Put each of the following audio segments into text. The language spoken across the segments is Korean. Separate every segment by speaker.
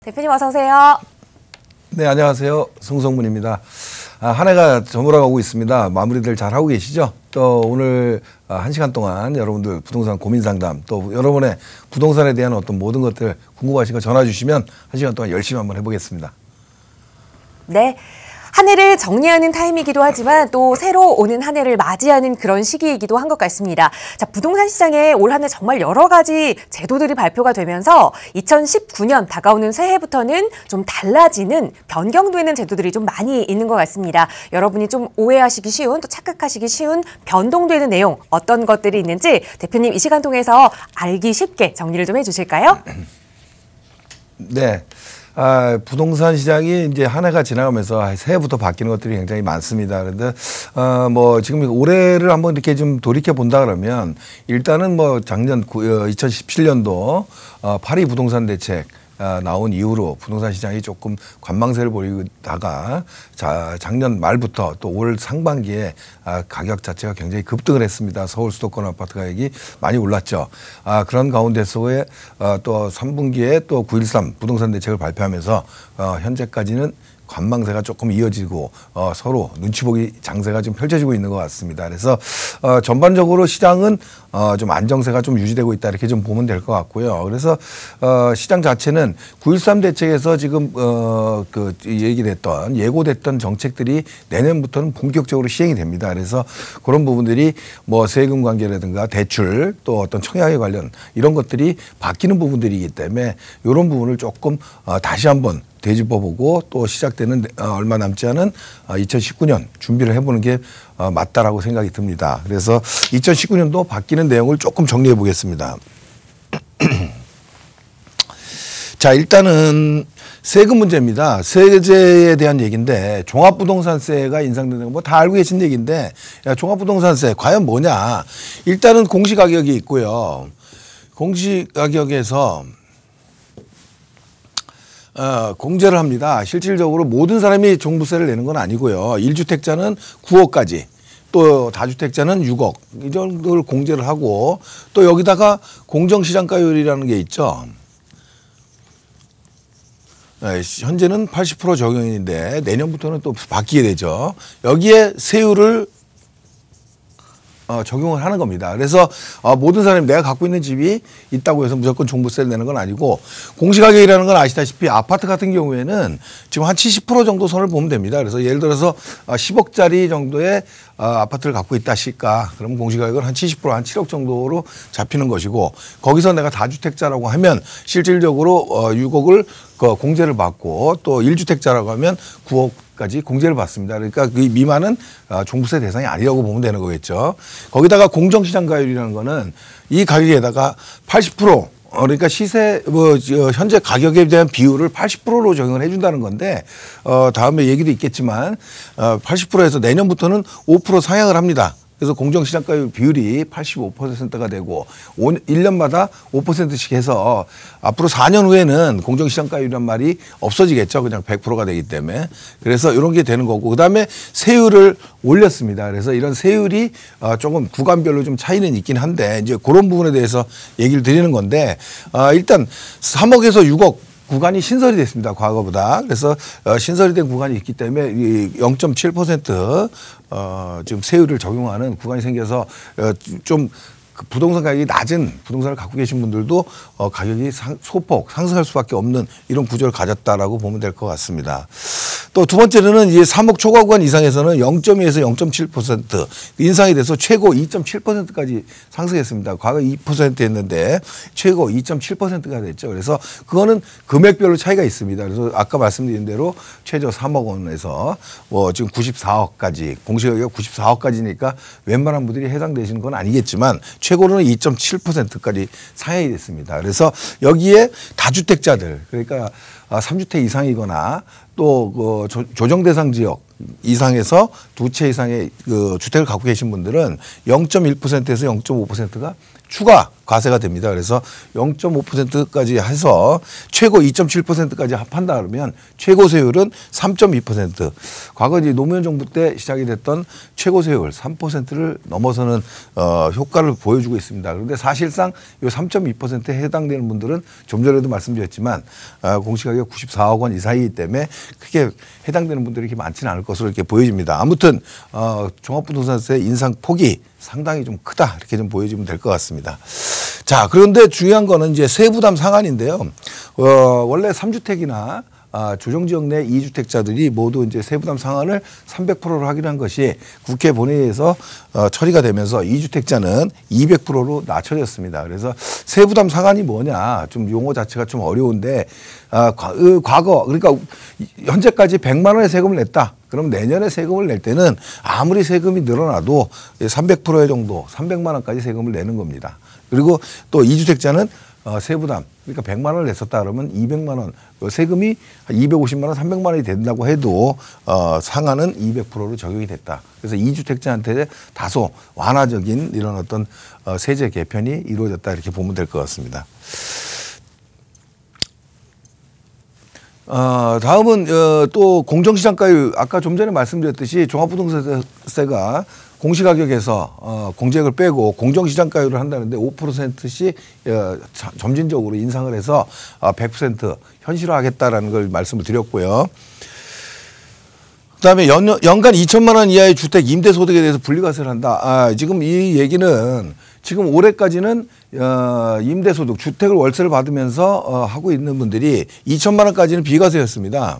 Speaker 1: 대표님 어서 오세요.
Speaker 2: 네, 안녕하세요. 송성문입니다. 한 해가 저물어가고 있습니다. 마무리들 잘 하고 계시죠? 또 오늘 1시간 동안 여러분들 부동산 고민 상담, 또 여러분의 부동산에 대한 어떤 모든 것들 궁금하신 거 전화 주시면 1시간 동안 열심히 한번 해보겠습니다.
Speaker 1: 네. 한 해를 정리하는 타임이기도 하지만 또 새로 오는 한 해를 맞이하는 그런 시기이기도 한 것 같습니다. 자, 부동산 시장에 올 한 해 정말 여러 가지 제도들이 발표가 되면서 2019년 다가오는 새해부터는 좀 달라지는 변경되는 제도들이 좀 많이 있는 것 같습니다. 여러분이 좀 오해하시기 쉬운 또 착각하시기 쉬운 변동되는 내용 어떤 것들이 있는지 대표님 이 시간 통해서 알기 쉽게 정리를 좀 해주실까요?
Speaker 2: 네. 부동산 시장이 이제 한 해가 지나가면서 새해부터 바뀌는 것들이 굉장히 많습니다. 그런데, 지금 올해를 한번 이렇게 좀 돌이켜 본다 그러면 일단은 작년 2017년도 파리 부동산 대책 나온 이후로 부동산 시장이 조금 관망세를 보이다가 작년 말부터 또 올 상반기에 가격 자체가 굉장히 급등을 했습니다. 서울 수도권 아파트 가격이 많이 올랐죠. 그런 가운데서의 또 3분기에 또 9.13 부동산 대책을 발표하면서 현재까지는 관망세가 조금 이어지고 서로 눈치 보기 장세가 좀 펼쳐지고 있는 것 같습니다. 그래서 전반적으로 시장은 좀 안정세가 좀 유지되고 있다 이렇게 좀 보면 될 것 같고요. 그래서 시장 자체는 9.13 대책에서 지금 얘기됐던 예고됐던 정책들이 내년부터는 본격적으로 시행이 됩니다. 그래서 그런 부분들이 세금 관계라든가 대출 또 어떤 청약에 관련 이런 것들이 바뀌는 부분들이기 때문에 이런 부분을 조금 다시 한번 되짚어보고 또 시작되는 얼마 남지 않은 2019년 준비를 해보는 게 맞다라고 생각이 듭니다. 그래서 2019년도 바뀌는 내용을 조금 정리해 보겠습니다. 자, 일단은 세금 문제입니다. 세제에 대한 얘기인데 종합부동산세가 인상되는 거 다 알고 계신 얘기인데 종합부동산세 과연 뭐냐. 일단은 공시가격이 있고요. 공시가격에서 공제를 합니다. 실질적으로 모든 사람이 종부세를 내는 건 아니고요. 1주택자는 9억까지 또 다주택자는 6억 이 정도를 공제를 하고 또 여기다가 공정시장가율이라는 게 있죠. 현재는 80% 적용인데 내년부터는 또 바뀌게 되죠. 여기에 세율을 적용을 하는 겁니다. 그래서 모든 사람이 내가 갖고 있는 집이 있다고 해서 무조건 종부세를 내는 건 아니고 공시가격이라는 건 아시다시피 아파트 같은 경우에는 지금 한 70% 정도 선을 보면 됩니다. 그래서 예를 들어서 10억짜리 정도의 아파트를 갖고 있다 시가 그러면 공시가격은 한 70% 한 7억 정도로 잡히는 것이고 거기서 내가 다주택자라고 하면 실질적으로 6억을 공제를 받고 또 1주택자라고 하면 9억까지 공제를 받습니다. 그러니까 그 미만은 종부세 대상이 아니라고 보면 되는 거겠죠. 거기다가 공정시장가율이라는 거는 이 가격에다가 80% 그러니까 시세 현재 가격에 대한 비율을 80%로 적용을 해준다는 건데 다음에 얘기도 있겠지만 80%에서 내년부터는 5% 상향을 합니다. 그래서 공정시장가율 비율이 85%가 되고 1년마다 5%씩 해서 앞으로 4년 후에는 공정시장가율이란 말이 없어지겠죠. 그냥 100%가 되기 때문에. 그래서 이런 게 되는 거고 그다음에 세율을 올렸습니다. 그래서 이런 세율이 조금 구간별로 좀 차이는 있긴 한데 이제 그런 부분에 대해서 얘기를 드리는 건데 일단 3억에서 6억 구간이 신설이 됐습니다. 과거보다. 그래서 신설이 된 구간이 있기 때문에 0.7% 지금 세율을 적용하는 구간이 생겨서 좀 부동산 가격이 낮은 부동산을 갖고 계신 분들도 가격이 소폭 상승할 수밖에 없는 이런 구조를 가졌다라고 보면 될 것 같습니다. 또 두 번째로는 이제 3억 초과 구간 이상에서는 0.2에서 0.7% 인상이 돼서 최고 2.7%까지 상승했습니다. 과거 2%였는데 최고 2.7%가 됐죠. 그래서 그거는 금액별로 차이가 있습니다. 그래서 아까 말씀드린 대로 최저 3억 원에서 지금 94억까지 공시가격 94억까지니까 웬만한 분들이 해당되시는 건 아니겠지만 최고로는 2.7%까지 상향이 됐습니다. 그래서 여기에 다주택자들 그러니까 3주택 이상이거나 또 조정 대상 지역 이상에서 두 채 이상의 그 주택을 갖고 계신 분들은 0.1%에서 0.5%가 추가 과세가 됩니다. 그래서 0.5%까지 해서 최고 2.7%까지 합한다 그러면 최고 세율은 3.2%. 과거 이제 노무현 정부 때 시작이 됐던 최고 세율 3%를 넘어서는 효과를 보여주고 있습니다. 그런데 사실상 이 3.2%에 해당되는 분들은 좀 전에도 말씀드렸지만 공시가격 94억 원 이상이기 때문에 크게 해당되는 분들이 이렇게 많지는 않을 것으로 이렇게 보여집니다. 아무튼 종합부동산세 인상 폭이 상당히 좀 크다 이렇게 좀 보여지면 될 것 같습니다. 자, 그런데 중요한 거는 이제 세부담 상한인데요. 원래 3주택이나 조정지역 내 2주택자들이 모두 이제 세부담 상한을 300%로 하기로 한 것이 국회 본회의에서 처리가 되면서 2주택자는 200%로 낮춰졌습니다. 그래서 세부담 상한이 뭐냐 좀 용어 자체가 좀 어려운데 과거 그러니까 현재까지 100만 원의 세금을 냈다. 그럼 내년에 세금을 낼 때는 아무리 세금이 늘어나도 300% 정도 300만 원까지 세금을 내는 겁니다. 그리고 또 2주택자는 세부담 그러니까 100만 원을 냈었다 그러면 200만 원 세금이 250만 원 300만 원이 된다고 해도 상한은 200%로 적용이 됐다. 그래서 2주택자한테 다소 완화적인 이런 어떤 세제 개편이 이루어졌다 이렇게 보면 될 것 같습니다. 다음은 또 공정시장가율 아까 좀 전에 말씀드렸듯이 종합부동산세가 공시가격에서 공제액을 빼고 공정시장가율을 한다는데 5%씩 점진적으로 인상을 해서 100% 현실화하겠다라는 걸 말씀을 드렸고요. 그다음에 연간 2천만 원 이하의 주택 임대소득에 대해서 분리과세를 한다. 지금 이 얘기는 지금 올해까지는 임대소득 주택을 월세를 받으면서 하고 있는 분들이 2천만 원까지는 비과세였습니다.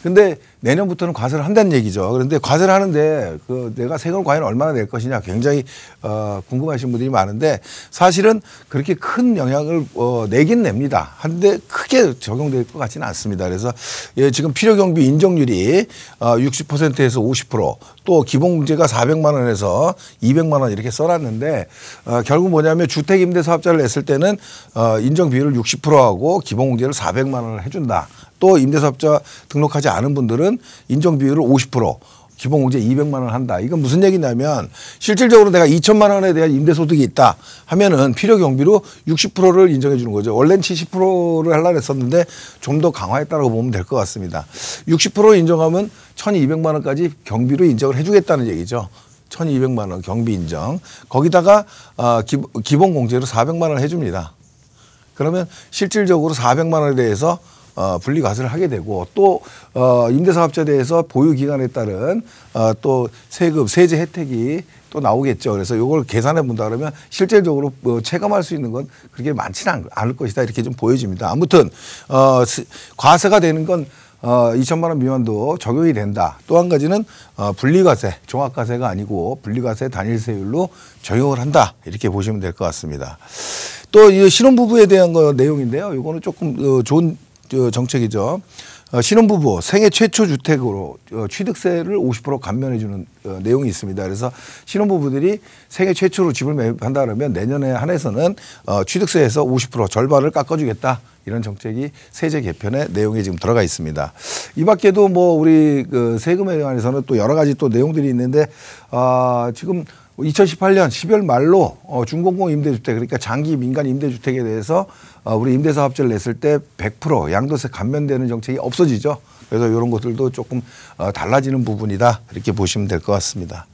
Speaker 2: 근데 내년부터는 과세를 한다는 얘기죠. 그런데 과세를 하는데 내가 세금을 과연 얼마나 낼 것이냐 굉장히 궁금하신 분들이 많은데 사실은 그렇게 큰 영향을 내긴 냅니다. 한데 크게 적용될 것 같지는 않습니다. 그래서 지금 필요경비 인정률이 60%에서 50% 또 기본공제가 400만 원에서 200만 원 이렇게 써놨는데 결국 뭐냐면 주택임대사업자를 냈을 때는 인정 비율을 60%하고 기본공제를 400만 원을 해준다. 또 임대사업자 등록하지 않은 분들은 인정 비율을 50% 기본공제 200만 원 한다. 이건 무슨 얘기냐면 실질적으로 내가 2천만 원에 대한 임대소득이 있다 하면은 필요경비로 60%를 인정해 주는 거죠. 원래는 70%를 하려고 했었는데 좀 더 강화했다고 보면 될 것 같습니다. 60% 인정하면 1,200만 원까지 경비로 인정을 해 주겠다는 얘기죠. 1,200만 원 경비 인정. 거기다가 기본공제로 400만 원을 해 줍니다. 그러면 실질적으로 400만 원에 대해서 분리과세를 하게 되고 또 임대사업자에 대해서 보유기간에 따른 또 세금, 세제 혜택이 또 나오겠죠. 그래서 이걸 계산해 본다 그러면 실질적으로 체감할 수 있는 건 그렇게 많지는 않을 것이다 이렇게 좀 보여집니다. 아무튼 과세가 되는 건 2천만 원 미만도 적용이 된다. 또 한 가지는 분리과세, 종합과세가 아니고 분리과세 단일세율로 적용을 한다. 이렇게 보시면 될 것 같습니다. 또 이 신혼부부에 대한 내용인데요. 이거는 조금 좋은 정책이죠. 신혼부부 생애 최초 주택으로 취득세를 50% 감면해 주는 내용이 있습니다. 그래서 신혼부부들이 생애 최초로 집을 매입한다 그러면 내년에 한해서는 취득세에서 50% 절반을 깎아주겠다. 이런 정책이 세제 개편의 내용에 지금 들어가 있습니다. 이 밖에도 뭐 우리 세금에 관해서는 또 여러 가지 또 내용들이 있는데 지금 2018년 12월 말로 준공공 임대주택 그러니까 장기 민간 임대주택에 대해서 우리 임대사업자를 냈을 때 100% 양도세 감면되는 정책이 없어지죠. 그래서 이런 것들도 조금 달라지는 부분이다 이렇게 보시면 될 것 같습니다.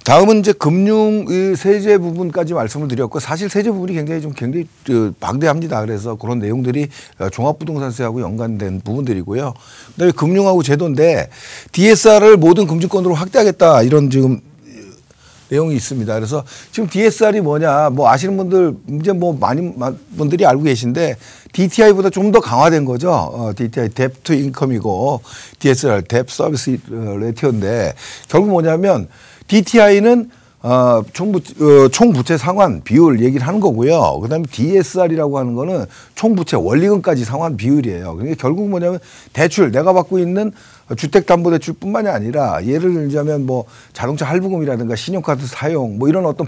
Speaker 2: 다음은 이제 금융 세제 부분까지 말씀을 드렸고 사실 세제 부분이 굉장히 방대합니다. 그래서 그런 내용들이 종합부동산세하고 연관된 부분들이고요. 그다음에 금융하고 제도인데 DSR을 모든 금융권으로 확대하겠다 이런 지금 내용이 있습니다. 그래서 지금 DSR이 뭐냐 뭐 아시는 분들 이제 뭐 많은 분들이 알고 계신데 DTI보다 좀 더 강화된 거죠. DTI Debt to Income이고 DSR Debt Service Ratio인데 결국 뭐냐면 DTI는 총부채 상환 비율 얘기를 하는 거고요. 그다음에 DSR이라고 하는 거는 총부채 원리금까지 상환 비율이에요. 그러니까 결국 뭐냐면 대출 내가 받고 있는 주택담보대출뿐만이 아니라 예를 들자면 뭐 자동차 할부금이라든가 신용카드 사용 뭐 이런 어떤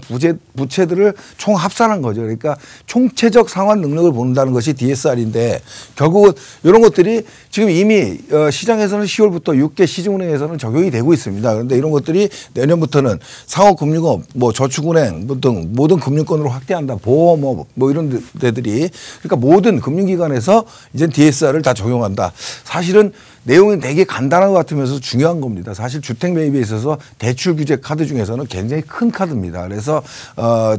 Speaker 2: 부채들을 총 합산한 거죠. 그러니까 총체적 상환 능력을 본다는 것이 DSR인데 결국은 이런 것들이 지금 이미 시장에서는 10월부터 6개 시중은행에서는 적용이 되고 있습니다. 그런데 이런 것들이 내년부터는 상업금융업, 뭐 저축은행 등 모든 금융권으로 확대한다. 보험업 뭐 이런 데들이 그러니까 모든 금융기관에서 이제 DSR을 다 적용한다. 사실은 내용이 되게 간단한 것 같으면서 중요한 겁니다. 사실 주택 매입에 있어서 대출 규제 카드 중에서는 굉장히 큰 카드입니다. 그래서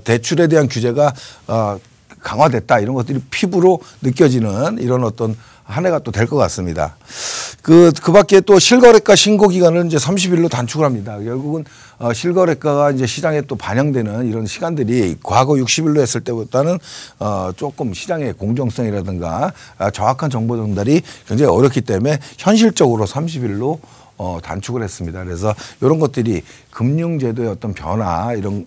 Speaker 2: 대출에 대한 규제가 강화됐다 이런 것들이 피부로 느껴지는 이런 어떤 한 해가 또 될 것 같습니다. 그 밖에 또 실거래가 신고 기간을 이제 30일로 단축을 합니다. 결국은 실거래가가 이제 시장에 또 반영되는 이런 시간들이 과거 60일로 했을 때보다는 조금 시장의 공정성이라든가 정확한 정보 전달이 굉장히 어렵기 때문에 현실적으로 30일로 단축을 했습니다. 그래서 이런 것들이 금융제도의 어떤 변화 이런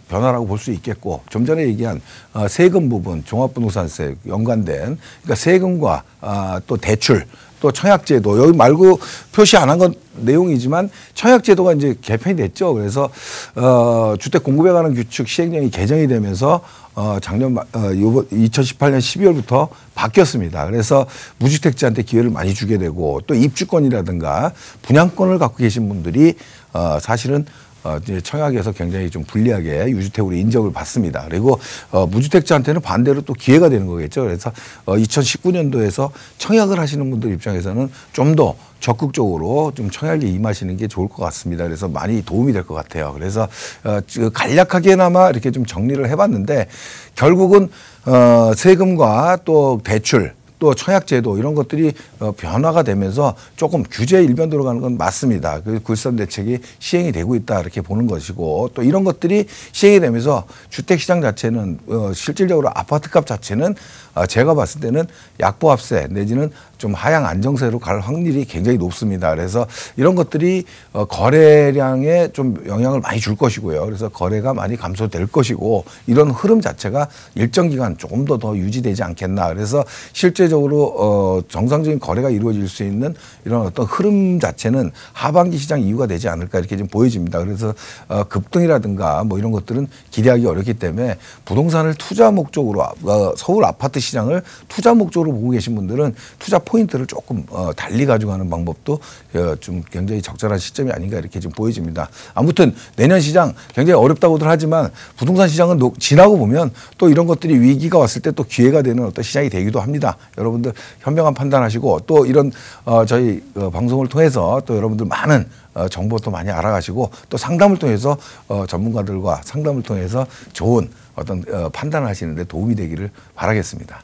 Speaker 2: 변화라고 볼 수 있겠고 좀 전에 얘기한 세금 부분 종합부동산세 연관된 그러니까 세금과 또 대출 또 청약제도 여기 말고 표시 안 한 건 내용이지만 청약제도가 이제 개편이 됐죠. 그래서 주택 공급에 관한 규칙 시행령이 개정이 되면서 작년 2018년 12월부터 바뀌었습니다. 그래서 무주택자한테 기회를 많이 주게 되고 또 입주권이라든가 분양권을 갖고 계신 분들이 사실은 이제 청약에서 굉장히 좀 불리하게 유주택으로 인정을 받습니다. 그리고 무주택자한테는 반대로 또 기회가 되는 거겠죠. 그래서 2019년도에서 청약을 하시는 분들 입장에서는 좀 더 적극적으로 좀 청약에 임하시는 게 좋을 것 같습니다. 그래서 많이 도움이 될 것 같아요. 그래서 간략하게나마 이렇게 좀 정리를 해봤는데 결국은 세금과 또 대출 또 청약제도 이런 것들이 변화가 되면서 조금 규제 일변도로 가는 건 맞습니다. 그 굴산 대책이 시행이 되고 있다 이렇게 보는 것이고 또 이런 것들이 시행이 되면서 주택시장 자체는 실질적으로 아파트값 자체는 제가 봤을 때는 약보합세 내지는 좀 하향 안정세로 갈 확률이 굉장히 높습니다. 그래서 이런 것들이 거래량에 좀 영향을 많이 줄 것이고요. 그래서 거래가 많이 감소될 것이고 이런 흐름 자체가 일정 기간 조금 더 유지되지 않겠나. 그래서 실제적으로 정상적인 거래가 이루어질 수 있는 이런 어떤 흐름 자체는 하반기 시장 이유가 되지 않을까 이렇게 좀 보여집니다. 그래서 급등이라든가 뭐 이런 것들은 기대하기 어렵기 때문에 부동산을 투자 목적으로 서울 아파트 시장을 투자 목적으로 보고 계신 분들은 투자 포인트를 조금 달리 가져가는 방법도 좀 굉장히 적절한 시점이 아닌가 이렇게 좀 보여집니다. 아무튼 내년 시장 굉장히 어렵다고들 하지만 부동산 시장은 지나고 보면 또 이런 것들이 위기가 왔을 때 또 기회가 되는 어떤 시장이 되기도 합니다. 여러분들 현명한 판단하시고 또 이런 저희 방송을 통해서 또 여러분들 많은 정보도 많이 알아가시고 또 상담을 통해서 전문가들과 상담을 통해서 좋은 어떤 판단을 하시는 데 도움이 되기를 바라겠습니다.